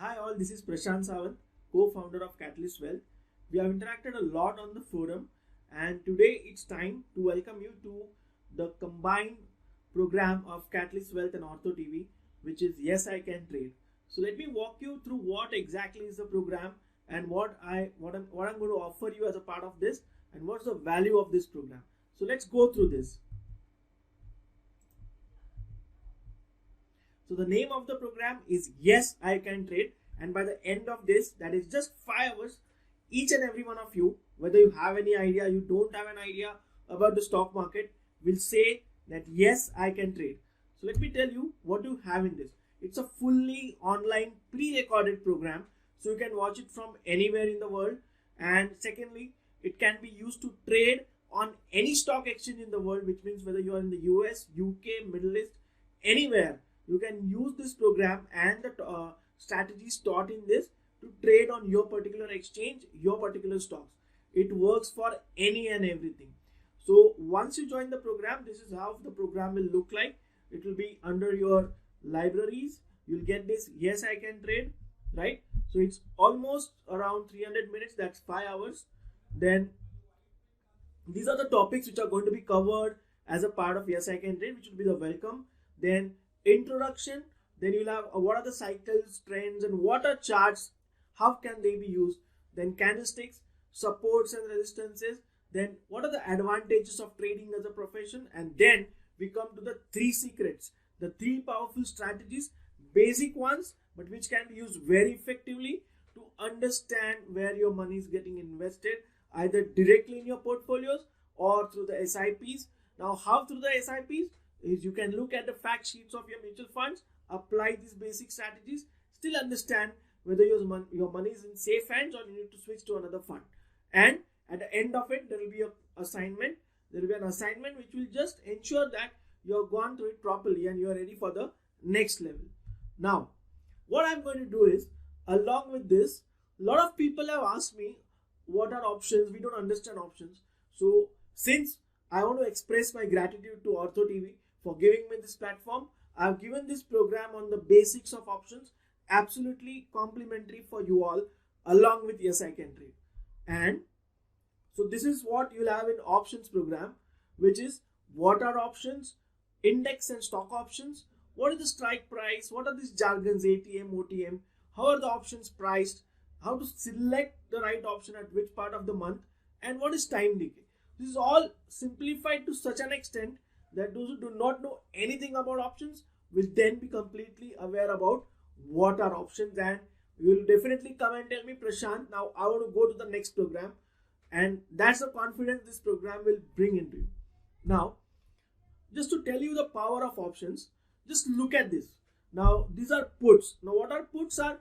Hi all, this is Prashant Sawant, co-founder of Catalyst Wealth. We have interacted a lot on the forum and today it's time to welcome you to the combined program of Catalyst Wealth and OrthoTV, which is Yes I Can Trade. So let me walk you through what exactly is the program and what I'm going to offer you as a part of this and what's the value of this program. So let's go through this. So the name of the program is Yes I Can Trade, and by the end of this, that is just 5 hours, each and every one of you, whether you have any idea, you don't have an idea about the stock market, will say that yes I can trade. So let me tell you what you have in this. It's a fully online pre-recorded program, so you can watch it from anywhere in the world. And secondly, it can be used to trade on any stock exchange in the world, which means whether you are in the US, UK, Middle East, anywhere, you can use this program and the strategies taught in this to trade on your particular exchange, your particular stocks. It works for any and everything. So once you join the program, this is how the program will look like. It will be under your libraries. You'll get this Yes I Can Trade, right? So it's almost around 300 minutes, that's 5 hours. Then these are the topics which are going to be covered as a part of Yes I Can Trade, which will be the welcome. Then introduction, then you'll have what are the cycles, trends, and what are charts, how can they be used. Then candlesticks, supports and resistances, then what are the advantages of trading as a profession, and then we come to the 3 secrets, the 3 powerful strategies, basic ones but which can be used very effectively to understand where your money is getting invested, either directly in your portfolios or through the SIPs. Now how through the SIPs is you can look at the fact sheets of your mutual funds, apply these basic strategies, still understand whether your money is in safe hands or you need to switch to another fund. And at the end of it, there will be an assignment. There will be an assignment which will just ensure that you have gone through it properly and you are ready for the next level. Now, what I'm going to do is, along with this, a lot of people have asked me, what are options? We don't understand options. So, since I want to express my gratitude to OrthoTV for giving me this platform, I've given this program on the basics of options, absolutely complimentary for you all, along with Yes I Can Trade. And so this is what you'll have in options program, which is what are options, index and stock options, what is the strike price, what are these jargons, ATM, OTM, how are the options priced, how to select the right option at which part of the month, and what is time decay. This is all simplified to such an extent that those who do not know anything about options will then be completely aware about what are options, and you will definitely come and tell me, Prashant, now I want to go to the next program, and that's the confidence this program will bring into you. Now, just to tell you the power of options, just look at this. Now, these are puts. Now, what are puts are?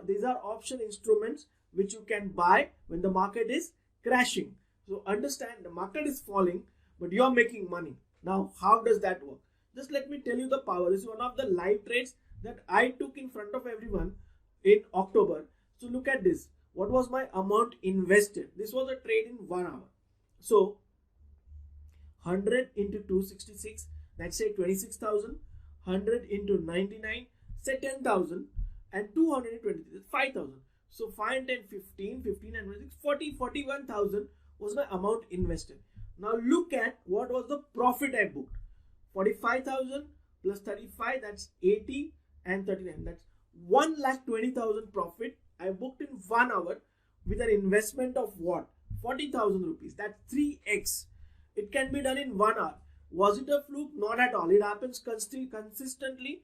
These are option instruments which you can buy when the market is crashing. So, understand the market is falling, but you are making money. Now, how does that work? Just let me tell you the power. This is one of the live trades that I took in front of everyone in October. So look at this. What was my amount invested? This was a trade in 1 hour. So 100 into 266, let's say 26,000. 100 into 99, say 10,000. And 223, 5,000. So 5 and 10, 15, 15 and 26, 40, 41,000 was my amount invested. Now look at what was the profit I booked. 45,000 plus 35, that's 80, and 39, that's 1,20,000 profit I booked in 1 hour with an investment of what? 40,000 rupees. That's 3x. It can be done in 1 hour. Was it a fluke? Not at all. It happens consistently,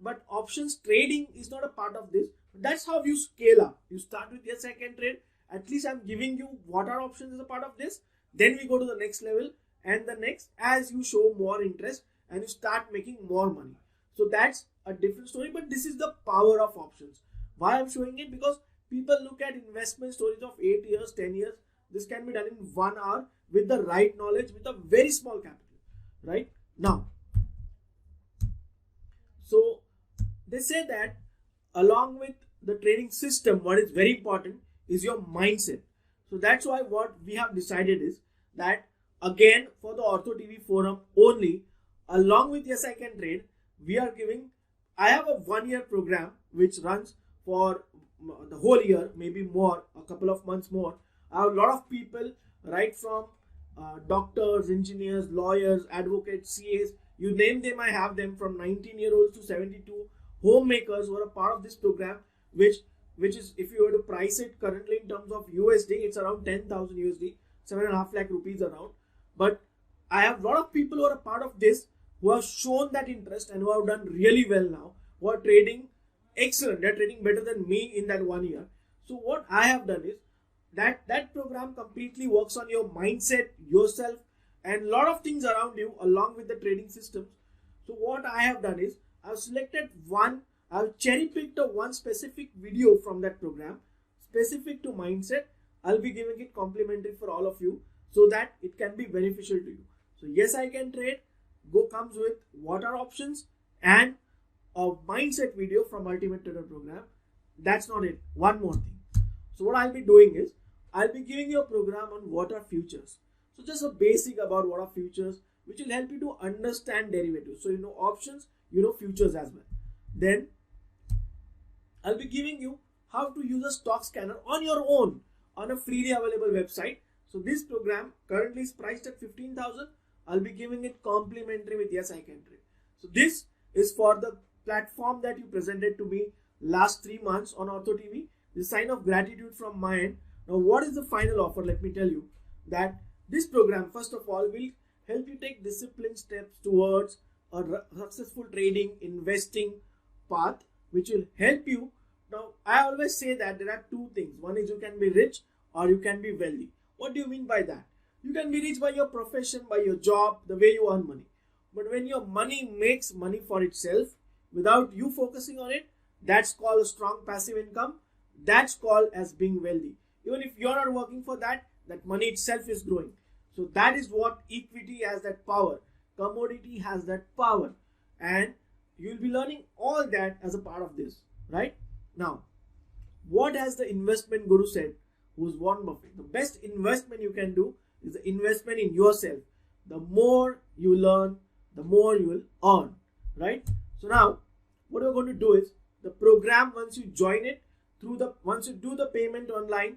but options trading is not a part of this. That's how you scale up. You start with Yes I Can Trade. At least I'm giving you what are options as a part of this. Then we go to the next level and the next as you show more interest and you start making more money. So that's a different story, but this is the power of options. Why I'm showing it? Because people look at investment stories of 8 years, 10 years. This can be done in 1 hour with the right knowledge, with a very small capital, right? Now, so they say that along with the trading system, what is very important is your mindset. So that's why what we have decided is that, again, for the OrthoTV forum only, along with Yes I Can Trade, we are giving, I have a 1-year program which runs for the whole year, maybe more, a couple of months more. I have a lot of people, right from doctors, engineers, lawyers, advocates, CAs, you name them, I have them, from 19-year-olds to 72 homemakers who are a part of this program, which is, if you were to price it currently in terms of USD, it's around 10,000 USD, 7.5 lakh rupees around. But I have a lot of people who are a part of this who have shown that interest and who have done really well now, who are trading excellent. They're trading better than me in that 1 year. So what I have done is that program completely works on your mindset, yourself, and a lot of things around you along with the trading systems. So what I have done is I've selected I've cherry picked one specific video from that program specific to mindset. I'll be giving it complimentary for all of you so that it can be beneficial to you. So yes, I can trade comes with what are options and a mindset video from Ultimate Trader program. That's not it. One more thing. So what I'll be doing is I'll be giving you a program on what are futures. So just a basic about what are futures, which will help you to understand derivatives. So you know options, you know futures as well. Then I'll be giving you how to use a stock scanner on your own on a freely available website. So this program currently is priced at 15,000. I'll be giving it complimentary with Yes I Can Trade. So this is for the platform that you presented to me last 3 months on OrthoTV. The sign of gratitude from my end. Now what is the final offer? Let me tell you that this program, first of all, will help you take disciplined steps towards a successful trading, investing path, which will help you. Now I always say that there are two things. One is you can be rich or you can be wealthy. What do you mean by that? You can be rich by your profession, by your job, the way you earn money. But when your money makes money for itself without you focusing on it, that's called a strong passive income. That's called as being wealthy. Even if you're not working for that, that money itself is growing. So that is what equity has, that power. Commodity has that power. And you'll be learning all that as a part of this, right? Now, what has the investment guru said, who's Warren Buffett? The best investment you can do is the investment in yourself. The more you learn, the more you will earn, right? So now, what we're going to do is, the program, once you join it, once you do the payment online,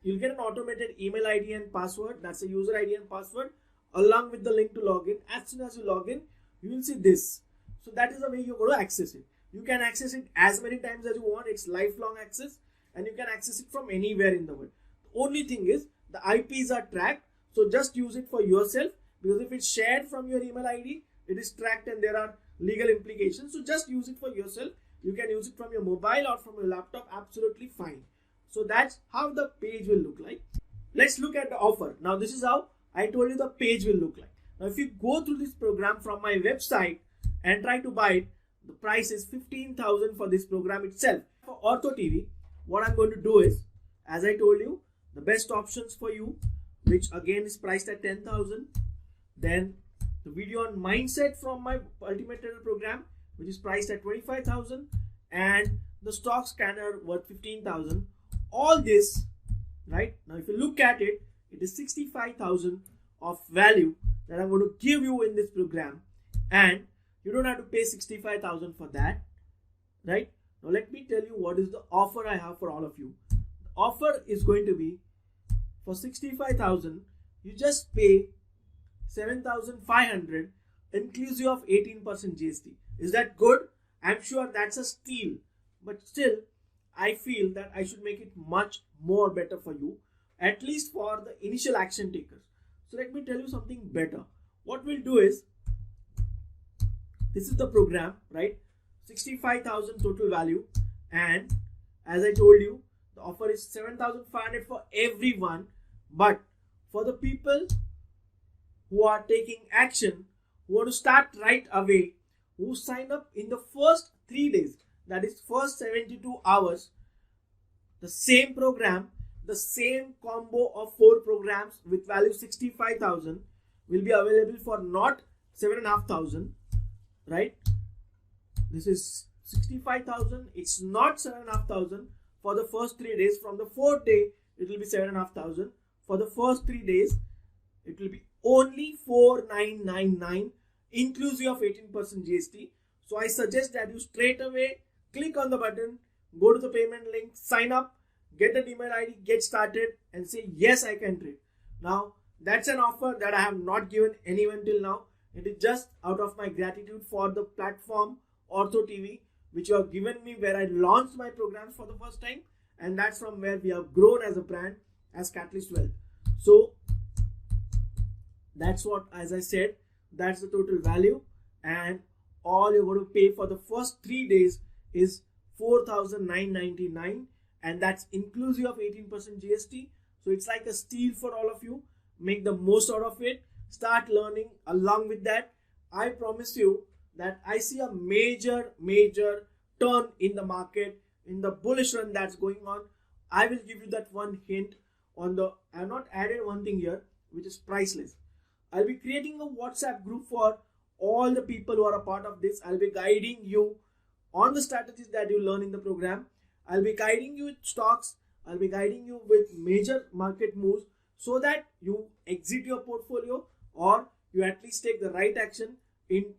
you'll get an automated email ID and password. That's a user ID and password along with the link to login. As soon as you log in, you will see this. So that is the way you're going to access it. You can access it as many times as you want. It's lifelong access and you can access it from anywhere in the world. The only thing is the IPs are tracked. So just use it for yourself, because if it's shared from your email ID, it is tracked and there are legal implications. So just use it for yourself. You can use it from your mobile or from your laptop, absolutely fine. So that's how the page will look like. Let's look at the offer. Now this is how I told you the page will look like. Now if you go through this program from my website and try to buy it, the price is 15,000 for this program itself. For OrthoTV, what I'm going to do is, as I told you, the best options for you, which again is priced at 10,000. Then the video on mindset from my Ultimate Trader program, which is priced at 25,000, and the stock scanner worth 15,000. All this, right? Now if you look at it, it is 65,000 of value that I'm going to give you in this program, and you don't have to pay 65,000 for that, right? Now let me tell you what is the offer I have for all of you. The offer is going to be, for 65,000, you just pay 7,500 inclusive of 18% GST. Is that good? I'm sure that's a steal, but still I feel that I should make it much more better for you, at least for the initial action takers. So let me tell you something better. What we'll do is, this is the program, right? 65,000 total value, and as I told you, the offer is 7,500 for everyone. But for the people who are taking action, who want to start right away, who sign up in the first 3 days, that is first 72 hours, the same program, the same combo of 4 programs with value 65,000 will be available for not 7,500, right? This is 65,000. It's not 7,500 for the first 3 days. From the 4th day, it will be 7,500. For the first 3 days, it will be only 4,999 inclusive of 18% GST. So I suggest that you straight away click on the button, go to the payment link, sign up, get an email ID, get started, and say yes, I can trade. Now that's an offer that I have not given anyone till now. It is just out of my gratitude for the platform OrthoTV, which you have given me, where I launched my programs for the first time, and that's from where we have grown as a brand as Catalyst Wealth. So that's what, as I said, that's the total value, and all you're going to pay for the first 3 days is 4,999, and that's inclusive of 18% GST. So it's like a steal for all of you. Make the most out of it. Start learning. Along with that, I promise you that I see a major turn in the market, in the bullish run that's going on. I will give you that one hint on the, I have not added one thing here, which is priceless. I'll be creating a WhatsApp group for all the people who are a part of this. I'll be guiding you on the strategies that you learn in the program. I'll be guiding you with stocks. I'll be guiding you with major market moves so that you exit your portfolio, or you at least take the right action in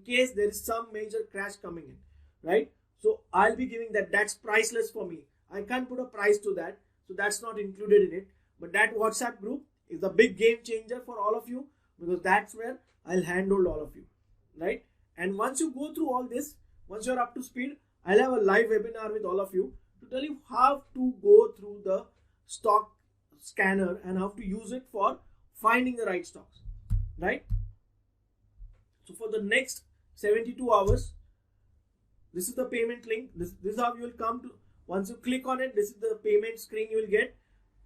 case there is some major crash coming in, right? So I'll be giving that. That's priceless for me. I can't put a price to that, so that's not included in it. But that WhatsApp group is a big game changer for all of you, because that's where I'll handle all of you, right? And once you go through all this, once you're up to speed, I'll have a live webinar with all of you to tell you how to go through the stock scanner and how to use it for finding the right stocks, right? So for the next 72 hours, this is the payment link. This is how you will come to. Once you click on it, this is the payment screen you will get,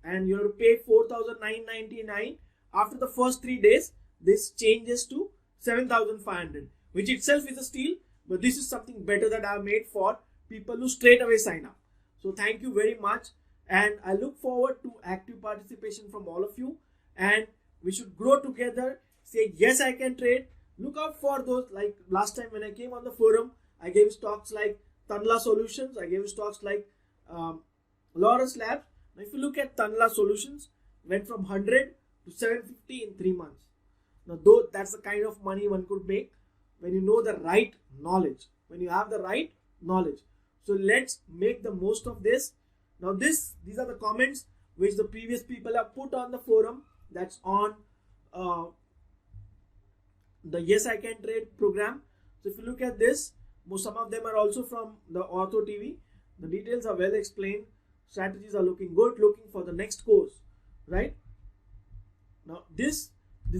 and you have to pay 4,999. After the first 3 days, this changes to 7,500, which itself is a steal. But this is something better that I have made for people who straight away sign up. So thank you very much, and I look forward to active participation from all of you, and we should grow together. Say yes, I can trade. Look out for those, like last time when I came on the forum, I gave stocks like Tanla Solutions, I gave stocks like Laurus Labs. Now if you look at Tanla Solutions, went from 100 to 750 in 3 months. Now though that's the kind of money one could make when you know the right knowledge, when you have the right knowledge. So let's make the most of this. Now these are the comments which the previous people have put on the forum. That's on the Yes I Can Trade program. So if you look at this, some of them are also from the OrthoTV. The details are well explained. Strategies are looking good, looking for the next course, right? Now these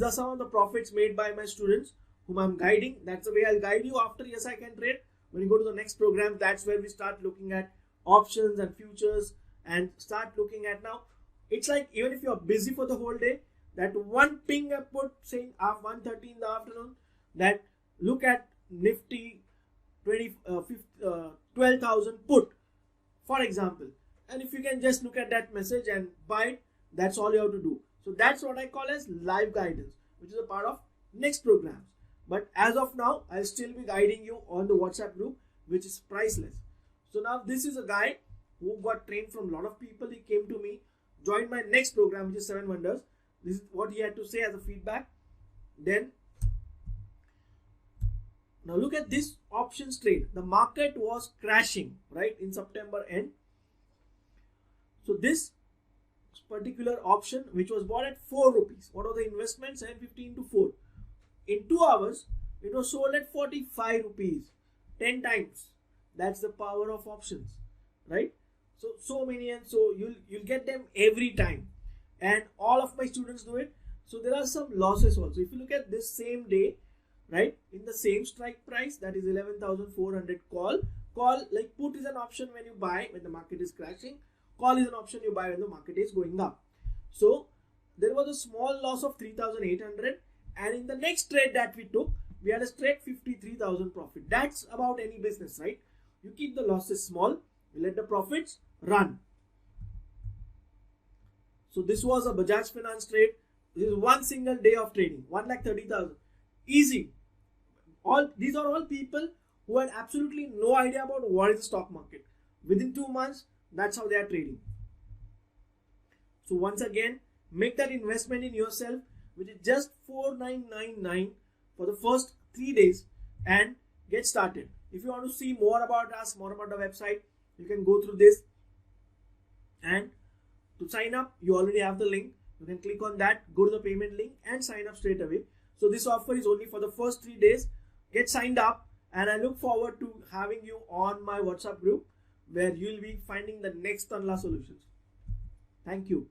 are some of the profits made by my students whom I'm guiding. That's the way I'll guide you after Yes I Can Trade. When you go to the next program, that's where we start looking at options and futures and start looking at, now it's like even if you're busy for the whole day, that one ping I put saying 1:30 in the afternoon, that look at Nifty 12,000 put, for example, and if you can just look at that message and buy it, that's all you have to do. So that's what I call as live guidance, which is a part of next programs. But as of now, I'll still be guiding you on the WhatsApp group, which is priceless. So now this is a guy who got trained from a lot of people. He came to me, joined my next program, which is 7 Wonders. This is what he had to say as a feedback. Then, now look at this options trade. The market was crashing, right, in September end. So this particular option, which was bought at 4 rupees. What are the investments? 750 into 4. In 2 hours, it was sold at 45 rupees. 10 times. That's the power of options, right? So many, and so you'll get them every time. And all of my students do it. So there are some losses also. If you look at this same day, right, in the same strike price, that is 11,400 call, like put is an option when you buy when the market is crashing. Call is an option you buy when the market is going up. So there was a small loss of 3,800, and in the next trade that we took, we had a straight 53,000 profit. That's about any business, right? You keep the losses small, you let the profits run. So this was a Bajaj Finance trade. This is one single day of trading, 1,30,000. Easy. These are all people who had absolutely no idea about what is the stock market. Within 2 months, that's how they are trading. So once again, make that investment in yourself, which is just 4,999 for the first 3 days, and get started. If you want to see more about us, more about the website, You can go through this, and to sign up, you already have the link. You can click on that, go to the payment link and sign up straight away. So this offer is only for the first 3 days. Get signed up, and I look forward to having you on my WhatsApp group where you'll be finding the next Tanla solutions. Thank you.